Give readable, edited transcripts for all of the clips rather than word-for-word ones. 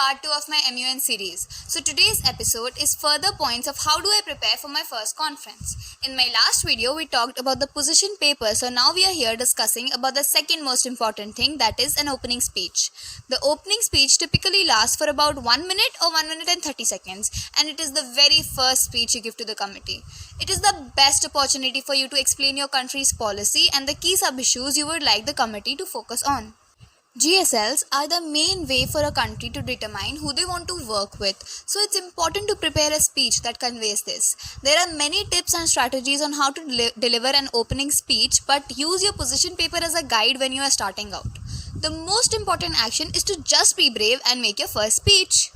part 2 of my MUN series. So today's episode is further points of how do I prepare for my first conference. In my last video we talked about the position paper, so now we are here discussing about the second most important thing, that is an opening speech. The opening speech typically lasts for about 1 minute or 1 minute and 30 seconds, and it is the very first speech you give to the committee. It is the best opportunity for you to explain your country's policy and the key sub-issues you would like the committee to focus on. GSLs are the main way for a country to determine who they want to work with, so it's important to prepare a speech that conveys this. There are many tips and strategies on how to deliver an opening speech, but use your position paper as a guide when you are starting out. The most important action is to just be brave and make your first speech.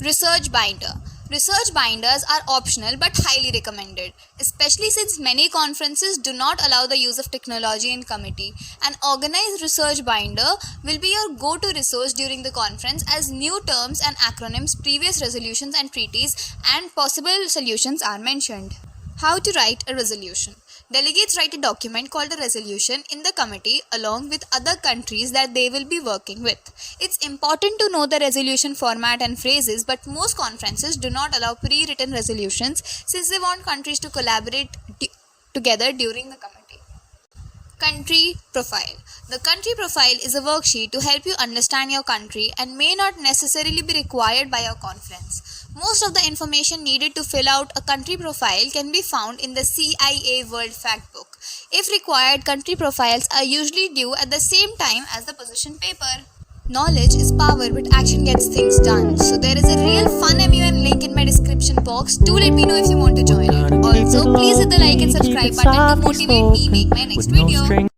Research binder. Research binders are optional but highly recommended, especially since many conferences do not allow the use of technology in committee. An organized research binder will be your go-to resource during the conference, as new terms and acronyms, previous resolutions and treaties, and possible solutions are mentioned. How to write a resolution. Delegates write a document called a resolution in the committee along with other countries that they will be working with. It's important to know the resolution format and phrases, but most conferences do not allow pre-written resolutions since they want countries to collaborate together during the committee. Country profile. The country profile is a worksheet to help you understand your country and may not necessarily be required by your conference. Most of the information needed to fill out a country profile can be found in the CIA World Factbook. If required, country profiles are usually due at the same time as the position paper. Knowledge is power, but action gets things done. So there is a real fun MUN link in my description box. Do let me know if you want to join it. Also, please hit the like and subscribe button to motivate me make my next video.